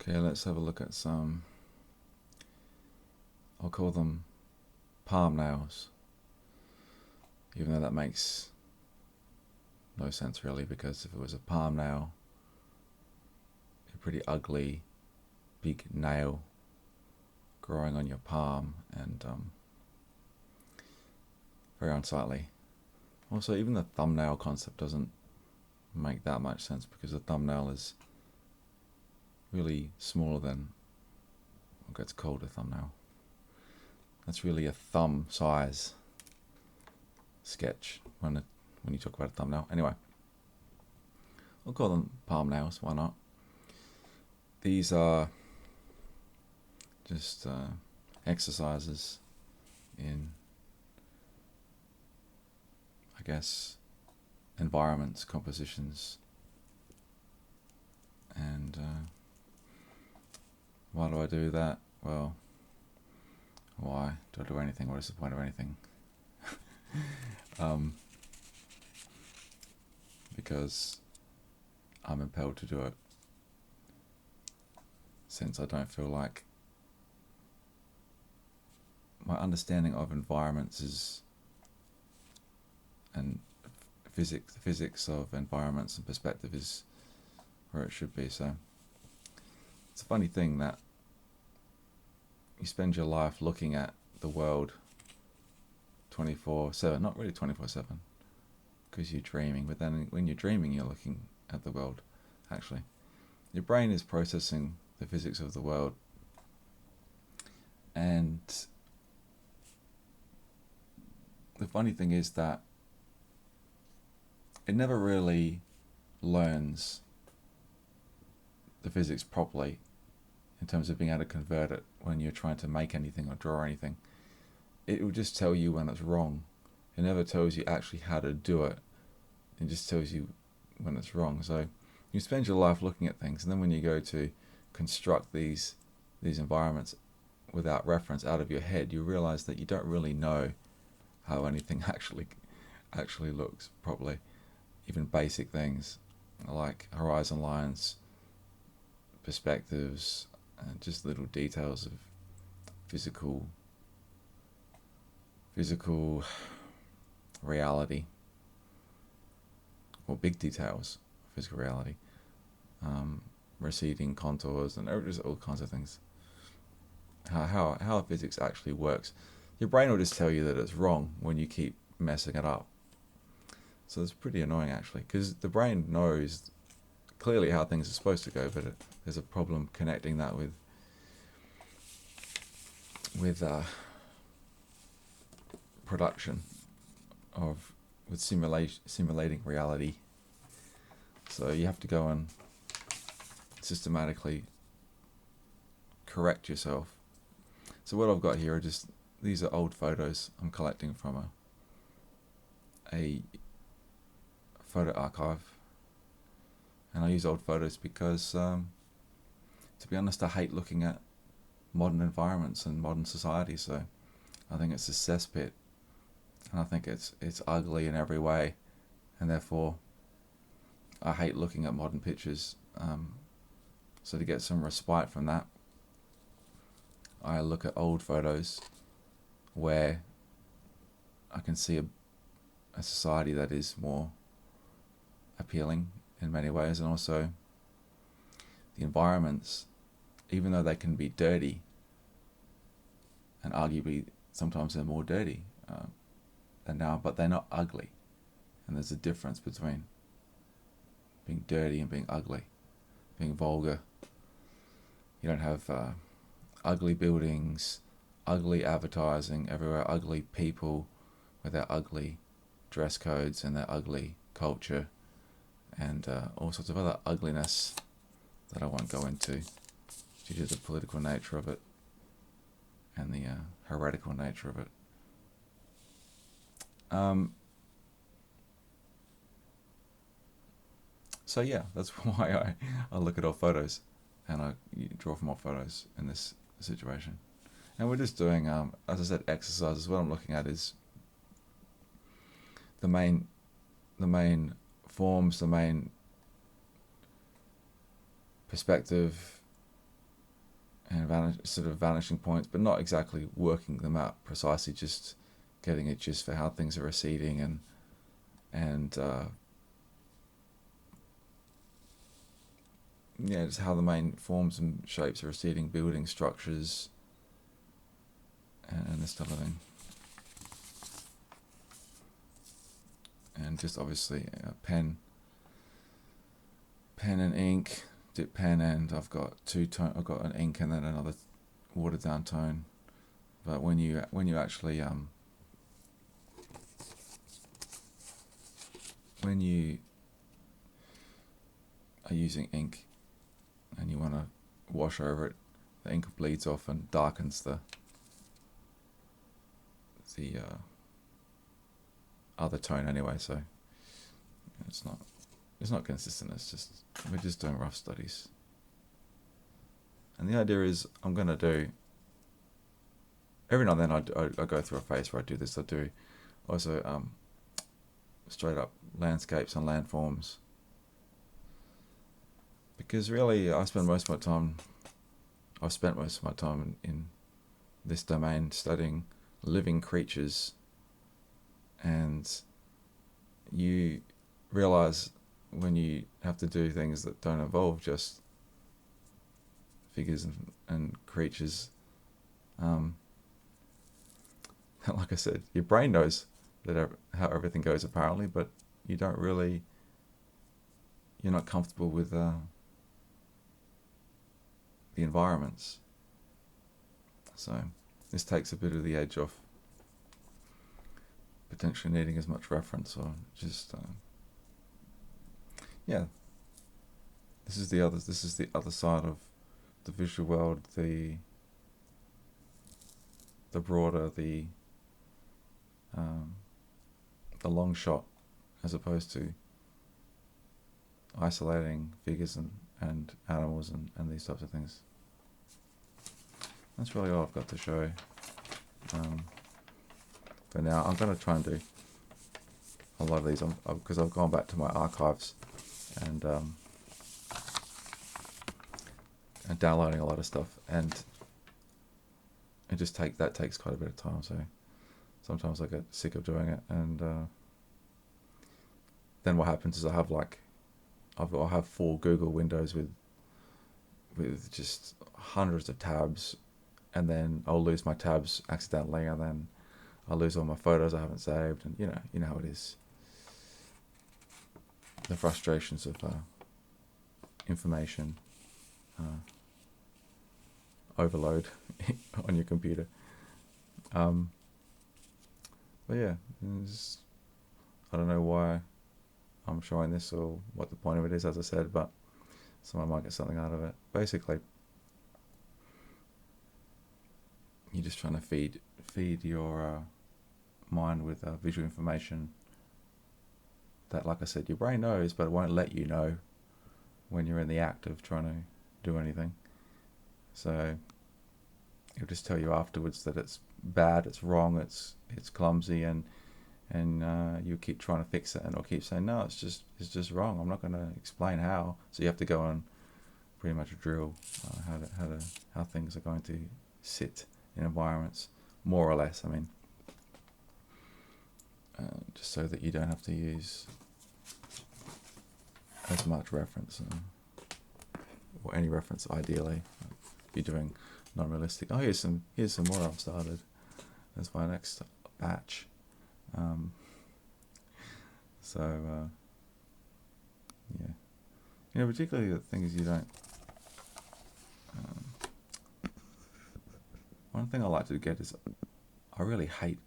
Okay, let's have a look at some, I'll call them palm nails, even though that makes no sense really, because if it was a palm nail, a pretty ugly big nail growing on your palm, and very unsightly. Also, even the thumbnail concept doesn't make that much sense, because the thumbnail is really smaller than what gets called a thumbnail. That's really a thumb size sketch when you talk about a thumbnail. Anyway, we'll call them palm nails, why not? These are just exercises in, I guess, environments, compositions, and why do I do that? Well, why do I do anything? What is the point of anything? Because I'm impelled to do it, since I don't feel like my understanding of environments is, and physics of environments and perspective is where it should be. So it's a funny thing that you spend your life looking at the world 24/7, not really 24/7, because you're dreaming, but then when you're dreaming, you're looking at the world. Actually, your brain is processing the physics of the world, and the funny thing is that it never really learns the physics properly in terms of being able to convert it when you're trying to make anything or draw anything. It will just tell you when it's wrong. It never tells you actually how to do it. It just tells you when it's wrong. So you spend your life looking at things, and then when you go to construct these environments without reference out of your head, you realize that you don't really know how anything actually looks properly. Even basic things like horizon lines, perspectives, and just little details of physical reality, or big details of physical reality, receding contours, and just all kinds of things. How physics actually works. Your brain will just tell you that it's wrong when you keep messing it up. So it's pretty annoying actually, because the brain knows clearly how things are supposed to go, but there's a problem connecting that with production with simulating reality. So you have to go and systematically correct yourself. So what I've got here are just, these are old photos I'm collecting from a photo archive, and I use old photos because to be honest, I hate looking at modern environments and modern society. So I think it's a cesspit, and I think it's ugly in every way, and therefore I hate looking at modern pictures. So to get some respite from that, I look at old photos where I can see a society that is more appealing in many ways, and also the environments, even though they can be dirty, and arguably sometimes they're more dirty than now, but they're not ugly. And there's a difference between being dirty and being ugly, being vulgar. You don't have ugly buildings, ugly advertising everywhere, ugly people with their ugly dress codes and their ugly culture, and all sorts of other ugliness that I won't go into due to the political nature of it and the heretical nature of it. So yeah, that's why I look at old photos, and I draw from old photos in this situation. And we're just doing, as I said, exercises. What I'm looking at is the main forms, the main perspective, and sort of vanishing points, but not exactly working them out precisely, just getting a gist for how things are receding and yeah, just how the main forms and shapes are receding, building structures, and this type of thing. And just obviously pen and ink, dip pen, and I've got I've got an ink and then another watered down tone. But when you actually when you are using ink and you want to wash over it, the ink bleeds off and darkens the other tone anyway, so it's not consistent. It's just, we're just doing rough studies. And the idea is, I'm going to do, every now and then I go through a phase where I do this. I do also straight up landscapes and landforms, because really I've spent most of my time in this domain studying living creatures, and you realize when you have to do things that don't involve just figures and creatures, like I said, your brain knows that how everything goes apparently, but you're not comfortable with the environments. So this takes a bit of the edge off potentially needing as much reference, or just yeah. This is the other side of the visual world, the broader, the long shot, as opposed to isolating figures and animals and these types of things. That's really all I've got to show for now. I'm going to try and do a lot of these because I've gone back to my archives and downloading a lot of stuff, and it just takes quite a bit of time. So sometimes I get sick of doing it, and then what happens is I'll have 4 Google windows with just hundreds of tabs, and then I'll lose my tabs accidentally, and then I'll lose all my photos I haven't saved, and you know how it is. The frustrations of information overload on your computer. But yeah, I don't know why I'm showing this or what the point of it is, as I said, but someone might get something out of it. Basically, you're just trying to feed your mind with visual information that, like I said, your brain knows, but it won't let you know when you're in the act of trying to do anything. So it'll just tell you afterwards that it's bad, it's wrong, it's clumsy, and you keep trying to fix it, and it'll keep saying, no, it's just wrong. I'm not going to explain how. So you have to go and pretty much drill how things are going to sit in environments, more or less. I mean, just so that you don't have to use as much reference, or any reference ideally. If you're doing non-realistic. Oh, here's some more I've started. That's my next batch. Yeah, particularly the things you don't. One thing I like to get is, I really hate,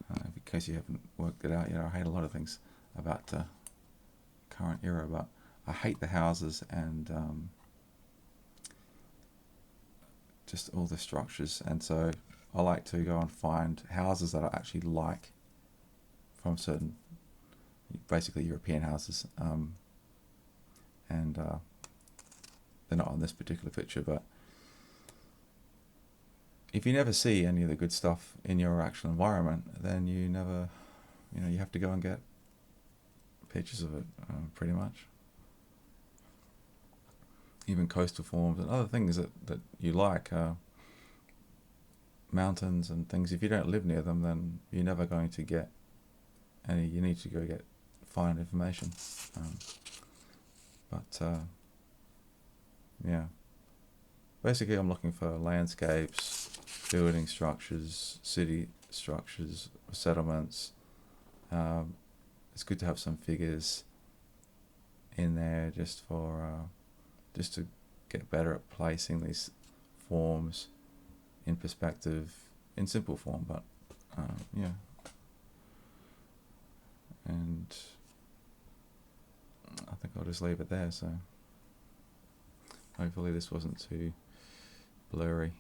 in case you haven't worked it out, I hate a lot of things about the current era, but I hate the houses and just all the structures, and so I like to go and find houses that I actually like from certain, basically European houses, and they're not on this particular picture, but if you never see any of the good stuff in your actual environment, then you never, you have to go and get pictures of it, pretty much. even coastal forms and other things that you like, mountains and things. If you don't live near them, then you're never going to get any. You need to go find information. But yeah, basically I'm looking for landscapes, building structures, city structures, settlements. It's good to have some figures in there just to get better at placing these forms in perspective, in simple form, but yeah. And I think I'll just leave it there, so hopefully this wasn't too blurry.